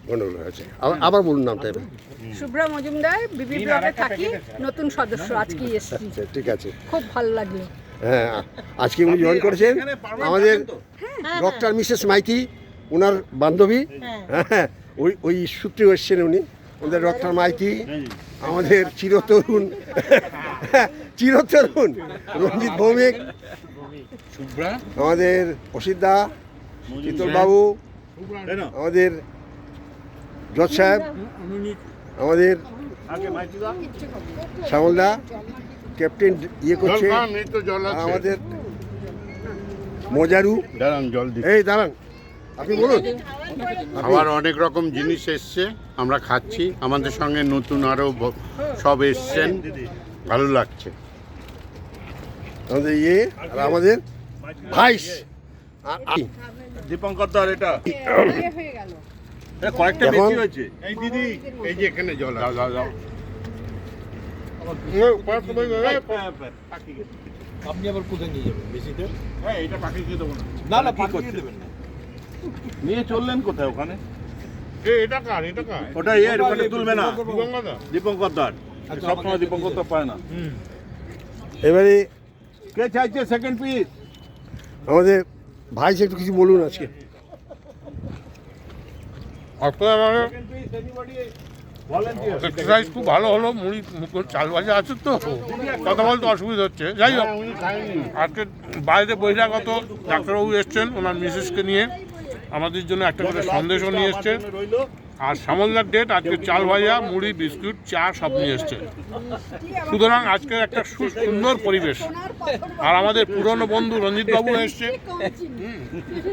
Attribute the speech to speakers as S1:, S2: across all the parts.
S1: গন্ডগোল হয়েছে। আবার বলুন নামটা এবার।
S2: শুভ্রা মজুমদার, বিবি ব্লকে থাকি, নতুন সদস্য আজকেই এসেছি।
S1: আচ্ছা, ঠিক আছে।
S2: খুব ভালো লাগলো।
S1: হ্যাঁ, আজকে উনি জয়েন করেছেন আমাদের ডক্টর মিসেস মাইতি, ওনার বান্ধবী। হ্যাঁ, ওই সূত্রে এসছেন উনি, আমাদের ডক্টর মাইতি, আমাদের চিরতরুণ রঞ্জিত ভৌমিক, আমাদের অসিতদা, শীতলবাবু, আমাদের জজ সাহেব, আমাদের শ্যামলদা ক্যাপ্টেন ইয়ে করছে, আমাদের মজারু। এই দাঁড়ান, আপনি বলুন।
S3: আবার অনেক রকম জিনিস এসছে, আমরা খাচ্ছি, আমাদের সঙ্গে নতুন আরও সব এসছেন, ভালো লাগছে।
S1: আমাদের ইয়ে আর আমাদের ভাইস
S3: দীপঙ্কর দর, এটা
S2: হয়ে গেল।
S3: কয়েকটা
S1: এখন-
S3: বেশি হয়েছে। এই দিদি, এই যে এখানে জল দাও দাও দাও।
S4: আপনি আবার কোথায় নিয়ে যাবেন বেশিতে?
S3: হ্যাঁ, এটা পাঠিয়ে দেবো না।
S4: না না পাঠিয়ে দেবেন না।
S3: নিয়ে চললেন কোথায় ওখানে? এটা কার? ওটা এর ওখানে তুলবে না। দীপঙ্কর দর সবসময় দীপঙ্কর দর পায় না।
S1: এবারে
S3: কে চাইছে সেকেন্ড পিস?
S1: আমাদের ভাইস একটু কিছু বলুন আজকে।
S5: এক্সারসাইজ খুব ভালো হলো, মুড়ি চাল ভাজা আছে তো, কথা বলতে অসুবিধা হচ্ছে। যাই হোক, আজকে বাইরে বহিরাগত ডাক্তারবাবু এসছেন, ওনার মিসেসকে নিয়ে আমাদের জন্য একটা করে সন্দেশও নিয়ে এসছেন। আর শ্যামলদার ডেট আজকে চাল ভাজা, মুড়ি, বিস্কুট, চা সব নিয়ে এসছে। সুতরাং আজকের একটা সুন্দর পরিবেশ। আর আমাদের পুরনো বন্ধু রঞ্জিতবাবু এসছে।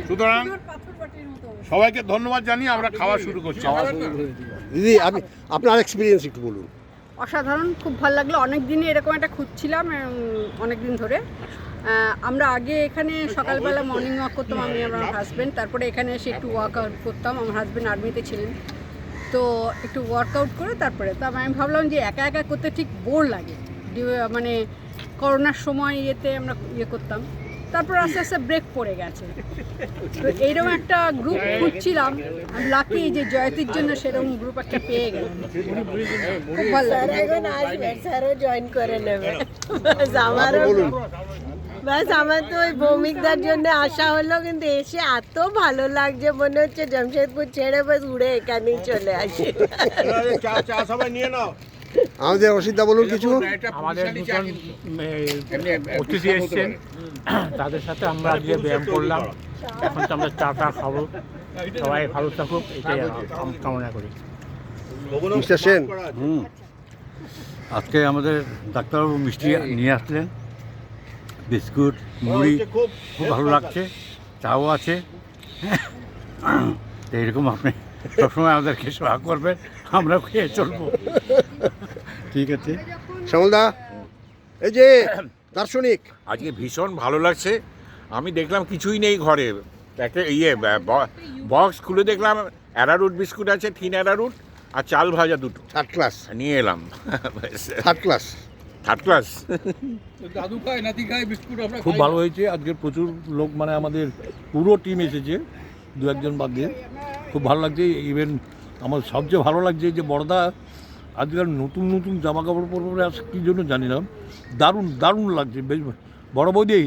S5: সুতরাং সবাইকে ধন্যবাদ জানিয়ে আমরা খাওয়া শুরু করছি।
S1: দিদি, আপনার এক্সপিরিয়েন্স একটু বলুন।
S2: অসাধারণ, খুব ভালো লাগলো। অনেক দিনই এরকম একটা খুঁজছিলাম, অনেক দিন ধরে। আমরা আগে এখানে সকালবেলা মর্নিং ওয়াক করতাম, আমি আমার হাজব্যান্ড। তারপরে এখানে এসে একটু ওয়ার্কআউট করতাম, আমার হাজব্যান্ড আর্মিতে ছিলেন, তো একটু ওয়ার্কআউট করে তারপরে আমি ভাবলাম যে একা একা করতে ঠিক বোর লাগে, মানে করোনার সময় ইয়েতে আমরা ইয়ে করতাম, তারপর আস্তে আস্তে ব্রেক পড়ে গেছে। তো এইরকম একটা গ্রুপ খুঁজছিলাম, আমি লাকি যে জয়তীর জন্য সেরকম গ্রুপ একটা পেয়ে গেলাম। খুব ভালো লাগে।
S6: এখন আসবে, স্যারও জয়েন করে নেবে। ব্যাস আমার তো ওই ভৌমিকদার জন্য আসা হলো, কিন্তু এসে এত ভালো লাগছে, মনে হচ্ছে জামশেদপুর ছেড়ে বাস উড়ে এখানেই চলে আসি।
S3: চা সবাই নিয়ে নাও।
S1: আমাদের অসিতদা বলুন কিছু।
S4: আমাদের নতুন অতিথি এসছেন, তাদের সাথে আমরা আজকে ব্যায়াম করলাম, এখন তো আমরা চা খাবো। সবাই ভালো থাকুক, এটাই কামনা করি।
S1: মিস্টার সেন।
S7: আজকে আমাদের ডাক্তারবাবু মিষ্টি নিয়ে আসলেন, বিস্কুট, মুড়ি, খুব ভালো লাগছে, চাও আছে। তো এরকম আপনি সবসময় আমাদেরকে সেবা করবেন, আমরা খেয়ে চলবো। ঠিক আছে।
S1: শ্যামলদা, এই যে দার্শনিক।
S8: আজকে ভীষণ ভালো লাগছে। আমি দেখলাম কিছুই নেই ঘরে, একটা বক্স খুলে দেখলাম অ্যারারুট বিস্কুট আছে, থিন অ্যারারুট, আর চাল ভাজা দুটো
S1: থার্ড ক্লাস।
S8: নিয়ে এলাম।
S1: Third class.
S8: Third class.
S4: দাদু খায় নাতি খায় বিস্কুট। খুব ভালো হয়েছে, আজকে প্রচুর লোক, মানে আমাদের পুরো টিম এসেছে, দু একজন বাদ দিয়ে। খুব ভালো লাগছে। ইভেন আমার সবচেয়ে ভালো লাগছে যে বড়দা আজকাল নতুন নতুন জামা কাপড় পরে আসে, কী জন্য জানি না, দারুণ দারুণ লাগছে। বেশ বড় বৌদি,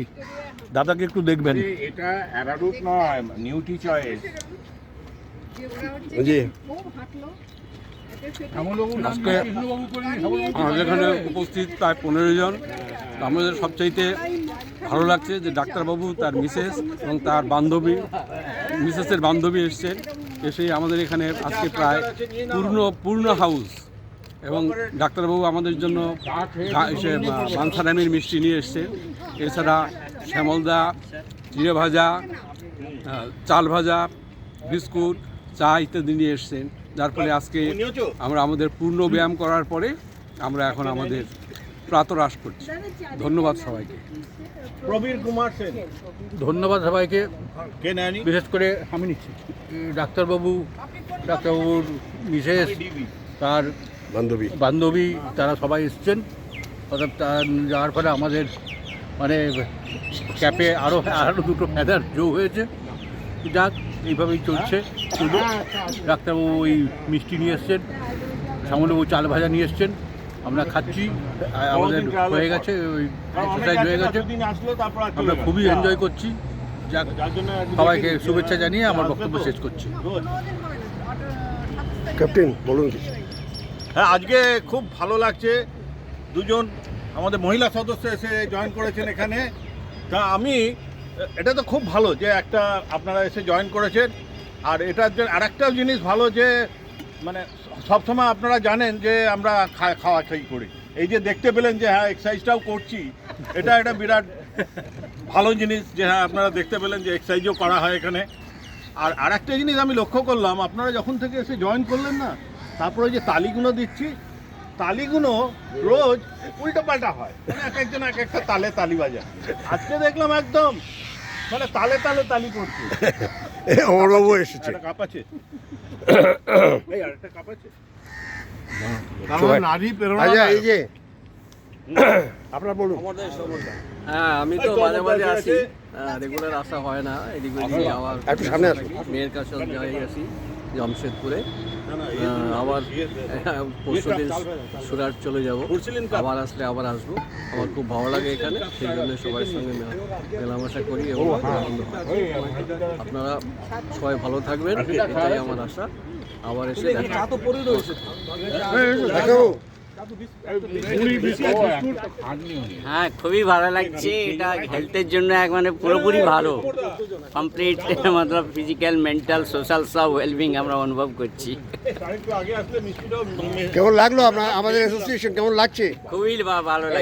S4: দাদাকে একটু দেখবেন।
S8: এটা অ্যারারুট নয়, নিউট্রি চয়েস।
S1: জি,
S5: আজকে আমাদের এখানে উপস্থিত প্রায় 15 জন। আমাদের সবচাইতে ভালো লাগছে যে ডাক্তারবাবু, তার মিসেস এবং তার বান্ধবী, মিসেসের বান্ধবী এসছেন। এসে আমাদের এখানে আজকে প্রায় পূর্ণ হাউস, এবং ডাক্তারবাবু আমাদের জন্য মানসারামির মিষ্টি নিয়ে এসছে। এছাড়া শ্যামলদা চিড়ে ভাজা, চাল ভাজা, বিস্কুট, চা ইত্যাদি নিয়ে এসছেন। যার ফলে আজকে আমরা আমাদের পূর্ণ ব্যায়াম করার পরে আমরা এখন আমাদের প্রাতরাশ করছি। ধন্যবাদ সবাইকে।
S3: প্রবীর কুমার সেন।
S4: ধন্যবাদ সবাইকে,
S3: কে নেয়নি?
S4: বিশেষ করে আমি নিচ্ছি ডাক্তারবাবুর মিসেস, তার বান্ধবী, তারা সবাই এসছেন। অর্থাৎ যাওয়ার ফলে আমাদের মানে ক্যাপে আরও দুটো ফেদার যোগ হয়েছে। যাক, এইভাবেই চলছে পুজো। ডাক্তারবাবু ওই মিষ্টি নিয়ে এসছেন, সামনেবাবু চাল ভাজা নিয়ে এসছেন, আমরা খাচ্ছি, আমাদের হয়ে গেছে, ওই এক্সারসাইজ হয়ে গেছে, আমরা খুবই এনজয় করছি। যাক, সবাইকে শুভেচ্ছা জানিয়ে আমার বক্তব্য শেষ করছি।
S1: ক্যাপ্টেন বলুন কিছু।
S3: হ্যাঁ, আজকে খুব ভালো লাগছে। দুজন আমাদের মহিলা সদস্য এসে জয়েন করেছেন এখানে। তা এটা তো খুব ভালো যে একটা আপনারা এসে জয়েন করেছেন। আর এটার জন্য আরেকটা জিনিস ভালো যে মানে সবসময় আপনারা জানেন যে আমরা খাওয়া করি, এই যে দেখতে পেলেন যে হ্যাঁ এক্সারসাইজটাও করছি, এটা একটা বিরাট ভালো জিনিস যে হ্যাঁ আপনারা দেখতে পেলেন যে এক্সারসাইজও করা হয় এখানে। আর আরেকটা জিনিস আমি লক্ষ্য করলাম, আপনারা যখন থেকে এসে জয়েন করলেন না, তারপরে যে তালিগুলো দিচ্ছি, তালিগুলো রোজ উল্টো পাল্টা হয়, মানে এক একজন এক একটা তালে তালি বাজায়। আজকে দেখলাম একদম মানে তালে তালে তালি করছে।
S1: অমরবাবু এসেছে।
S3: একটা কাপ আছে, এই আরেকটা কাপ আছে।
S1: আচ্ছা, এই যে আপনার বলুন।
S9: হ্যাঁ, আমি তো মাঝে মাঝে আসি, রেগুলার আসা হয় না, এদিক ওদিকে আবার
S1: একটু সামনে আসুন।
S9: মেয়ের কাছে যাই আসি জামশেদপুরে, আবার পরশুদিন সুরাট চলে যাব, আবার আসলে আবার আসবো। আমার খুব ভালো লাগে এখানে, সেই জন্য সবার সঙ্গে মেলামেশা করি এবং আনন্দ পাই। আপনারা সবাই ভালো থাকবেন, এটাই আমার আশা। আবার এসে দেখা।
S10: হ্যাঁ, খুবই ভালো লাগছে। এটা হেলথের জন্য মানে পুরোপুরি ভালো, কমপ্লিট মতলব ফিজিক্যাল, মেন্টাল, সোশ্যাল সব ওয়েলবিং আমরা অনুভব করছি।
S1: কেমন লাগলো আপনার আমাদের অ্যাসোসিয়েশন, কেমন লাগছে?
S10: খুবই ভালো লাগছে।